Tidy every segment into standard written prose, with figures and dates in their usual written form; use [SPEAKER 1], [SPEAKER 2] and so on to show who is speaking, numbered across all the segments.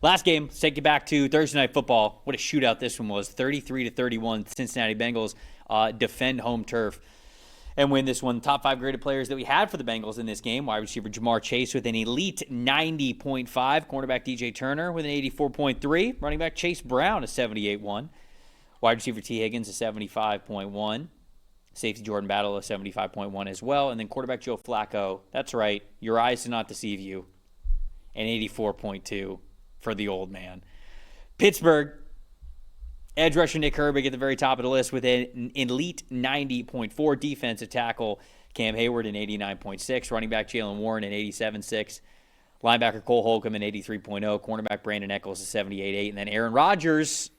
[SPEAKER 1] Last game, let's take you back to Thursday Night Football. What a shootout this one was. 33-31, Cincinnati Bengals defend home turf and win this one. Top 5 graded players that we had for the Bengals in this game. Wide receiver Jamar Chase with an elite 90.5. Cornerback DJ Turner with an 84.3. Running back Chase Brown a 78.1. Wide receiver T. Higgins a 75.1. Safety Jordan Battle a 75.1 as well. And then quarterback Joe Flacco, that's right, your eyes do not deceive you, an 84.2 for the old man. Pittsburgh, edge rusher Nick Herbig at the very top of the list with an elite 90.4. Defensive tackle Cam Hayward an 89.6. Running back Jalen Warren an 87.6. Linebacker Cole Holcomb an 83.0. Cornerback Brandon Echols a 78.8. And then Aaron Rodgers,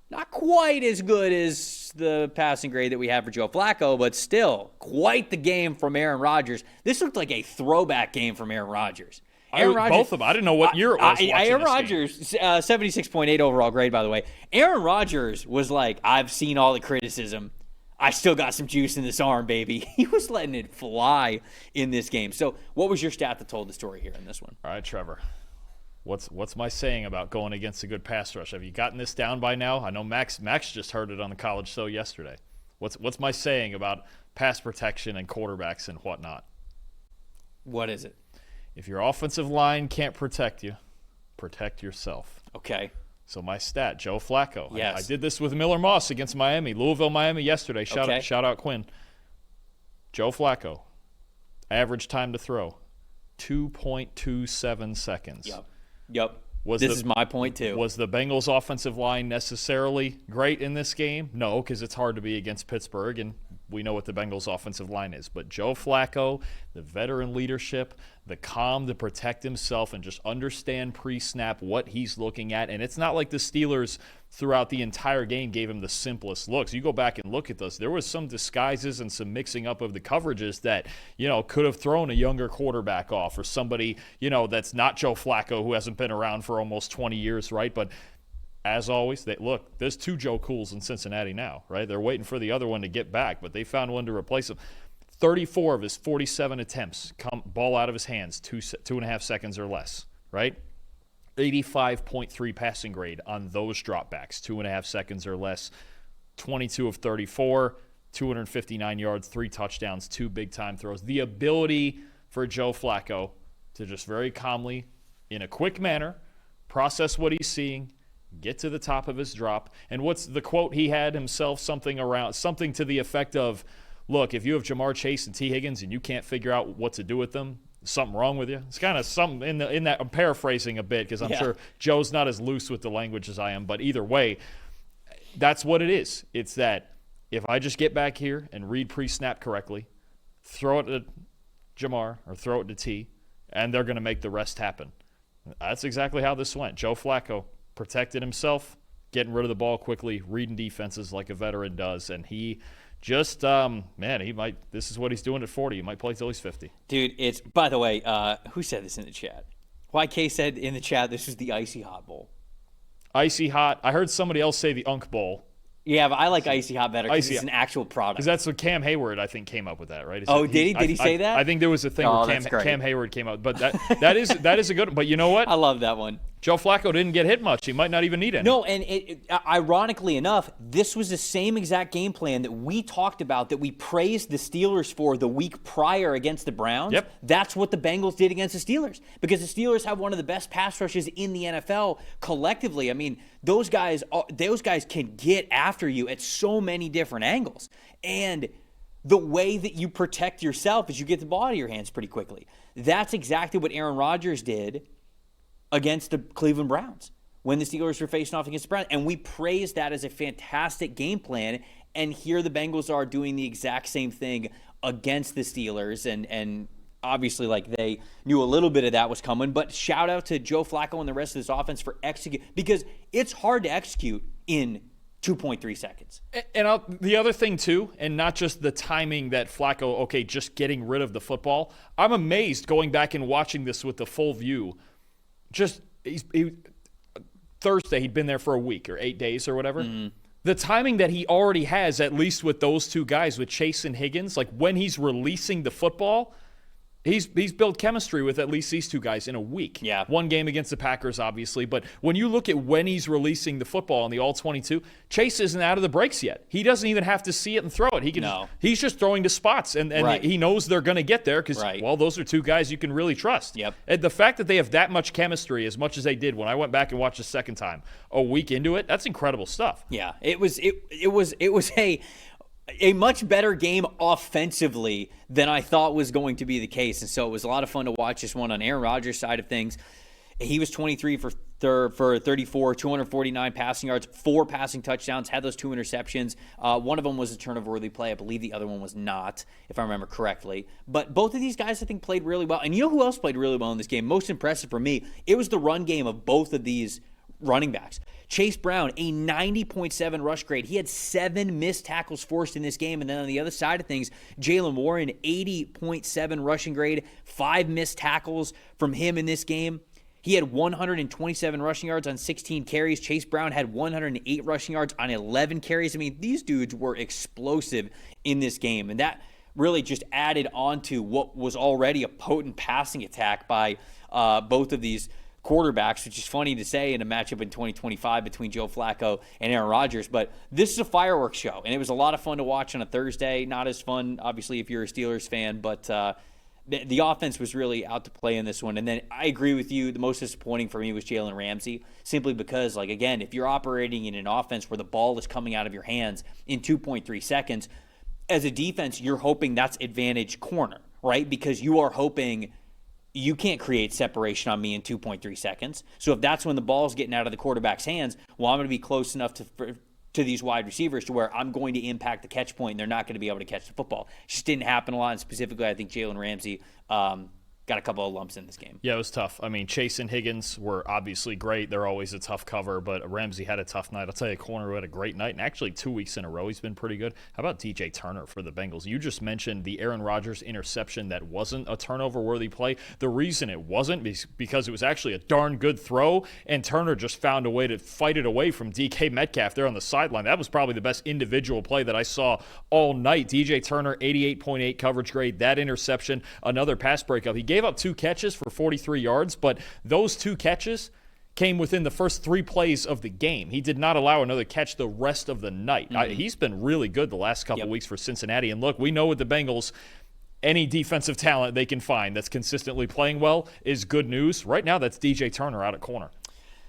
[SPEAKER 1] not quite as good as the passing grade that we have for Joe Flacco, but still quite the game from Aaron Rodgers. This looked like a throwback game from Aaron Rodgers.
[SPEAKER 2] Both of them. I didn't know what year it was.
[SPEAKER 1] Aaron Rodgers, 76.8 overall grade, by the way. Aaron Rodgers was like, I've seen all the criticism. I still got some juice in this arm, baby. He was letting it fly in this game. So what was your stat that told the story here in this one?
[SPEAKER 2] All right, Trevor. What's my saying about going against a good pass rush? Have you gotten this down by now? I know Max just heard it on the college show yesterday. What's my saying about pass protection and quarterbacks and whatnot?
[SPEAKER 1] What is it?
[SPEAKER 2] If your offensive line can't protect you, protect yourself.
[SPEAKER 1] Okay.
[SPEAKER 2] So my stat, Joe Flacco.
[SPEAKER 1] Yes.
[SPEAKER 2] I did this with Miller Moss against Miami, Louisville-Miami yesterday. Shout out Quinn. Joe Flacco, average time to throw, 2.27 seconds.
[SPEAKER 1] Yep. This is my point, too.
[SPEAKER 2] Was the Bengals' offensive line necessarily great in this game? No, because it's hard to be against Pittsburgh, and we know what the Bengals' offensive line is. But Joe Flacco, the veteran leadership, the calm to protect himself and just understand pre-snap what he's looking at. And it's not like the Steelers throughout the entire game gave him the simplest looks. You go back and look at this. There was some disguises and some mixing up of the coverages that, could have thrown a younger quarterback off or somebody, that's not Joe Flacco who hasn't been around for almost 20 years, right? But as always, there's 2 Joe Cools in Cincinnati now, right? They're waiting for the other one to get back, but they found one to replace him. 34 of his 47 attempts come ball out of his hands, 2.5 seconds or less, right? 85.3 passing grade on those dropbacks, 2.5 seconds or less. 22 of 34, 259 yards, 3 touchdowns, 2 big-time throws. The ability for Joe Flacco to just very calmly, in a quick manner, process what he's seeing, get to the top of his drop. And what's the quote he had himself? Something to the effect of, look, if you have Jamar Chase and T. Higgins and you can't figure out what to do with them, something wrong with you. It's kind of something in that. I'm paraphrasing a bit because I'm sure Joe's not as loose with the language as I am. But either way, that's what it is. It's that if I just get back here and read pre-snap correctly, throw it to Jamar or throw it to T, and they're going to make the rest happen. That's exactly how this went. Joe Flacco protected himself, getting rid of the ball quickly, reading defenses like a veteran does, and he just, this is what he's doing at 40. He might play till he's 50.
[SPEAKER 1] Dude, it's, by the way, who said this in the chat? YK said in the chat this was the Icy Hot Bowl.
[SPEAKER 2] Icy Hot. I heard somebody else say the Unk Bowl.
[SPEAKER 1] Yeah, but I like Icy Hot better because it's an actual product.
[SPEAKER 2] Because that's what Cam Hayward, I think, came up with that, right?
[SPEAKER 1] Did he? Did he say that?
[SPEAKER 2] I think there was a thing where Cam Hayward came up. But that is a good one. But you know what?
[SPEAKER 1] I love that one.
[SPEAKER 2] Joe Flacco didn't get hit much. He might not even need any.
[SPEAKER 1] No, and ironically enough, this was the same exact game plan that we talked about, that we praised the Steelers for the week prior against the Browns.
[SPEAKER 2] Yep.
[SPEAKER 1] That's what the Bengals did against the Steelers, because the Steelers have one of the best pass rushes in the NFL collectively. I mean, those guys can get after you at so many different angles. And the way that you protect yourself is you get the ball out of your hands pretty quickly. That's exactly what Aaron Rodgers did against the Cleveland Browns when the Steelers were facing off against the Browns. And we praised that as a fantastic game plan. And here the Bengals are doing the exact same thing against the Steelers. And obviously, they knew a little bit of that was coming. But shout out to Joe Flacco and the rest of this offense for executing, because it's hard to execute in 2.3 seconds.
[SPEAKER 2] And the other thing, too, and not just the timing that Flacco, just getting rid of the football. I'm amazed going back and watching this with the full view. Thursday, he'd been there for a week or 8 days or whatever. Mm-hmm. The timing that he already has, at least with those 2 guys, with Chase and Higgins, when he's releasing the football, He's built chemistry with at least these two guys in a week.
[SPEAKER 1] Yeah.
[SPEAKER 2] One game against the Packers, obviously. But when you look at when he's releasing the football on the All-22, Chase isn't out of the breaks yet. He doesn't even have to see it and throw it. He's just throwing to spots, and
[SPEAKER 1] Right.
[SPEAKER 2] he knows they're going to get there because,
[SPEAKER 1] Right.
[SPEAKER 2] well, those are two guys you can really trust.
[SPEAKER 1] Yep.
[SPEAKER 2] And the fact that they have that much chemistry, as much as they did when I went back and watched the second time, a week into it, that's incredible stuff.
[SPEAKER 1] Yeah, it was a much better game offensively than I thought was going to be the case. And so it was a lot of fun to watch this one on Aaron Rodgers' side of things. He was 23 for 34, 249 passing yards, 4 passing touchdowns, had those 2 interceptions. One of them was a turnover-worthy play. I believe the other one was not, if I remember correctly. But both of these guys, I think, played really well. And you know who else played really well in this game? Most impressive for me, it was the run game of both of these running backs. Chase Brown, a 90.7 rush grade. He had 7 missed tackles forced in this game. And then on the other side of things, Jaylen Warren, 80.7 rushing grade, 5 missed tackles from him in this game. He had 127 rushing yards on 16 carries. Chase Brown had 108 rushing yards on 11 carries. I mean, these dudes were explosive in this game. And that really just added on to what was already a potent passing attack by both of these quarterbacks, which is funny to say in a matchup in 2025 between Joe Flacco and Aaron Rodgers. But this is a fireworks show, and it was a lot of fun to watch on a Thursday. Not as fun, obviously, if you're a Steelers fan, but the offense was really out to play in this one. And then I agree with you, the most disappointing for me was Jalen Ramsey, simply because, like, again, if you're operating in an offense where the ball is coming out of your hands in 2.3 seconds, as a defense, you're hoping that's advantage corner, right? Because you are hoping you can't create separation on me in 2.3 seconds. So if that's when the ball's getting out of the quarterback's hands, well, I'm going to be close enough to these wide receivers to where I'm going to impact the catch point and they're not going to be able to catch the football. It just didn't happen a lot. And specifically, I think Jalen Ramsey got a couple of lumps in this game.
[SPEAKER 2] Yeah, it was tough. I mean, Chase and Higgins were obviously great. They're always a tough cover, but Ramsey had a tough night. I'll tell you, a corner who had a great night, and actually 2 weeks in a row he's been pretty good. How about DJ Turner for the Bengals? You just mentioned the Aaron Rodgers interception that wasn't a turnover-worthy play. The reason it wasn't is because it was actually a darn good throw, and Turner just found a way to fight it away from DK Metcalf there on the sideline. That was probably the best individual play that I saw all night. DJ Turner, 88.8 coverage grade. That interception, another pass breakup. He gave up 2 catches for 43 yards, but those 2 catches came within the first 3 plays of the game. He did not allow another catch the rest of the night. He's been really good the last couple weeks for Cincinnati. And look, we know with the Bengals, any defensive talent they can find that's consistently playing well is good news. Right now, that's DJ Turner out at corner.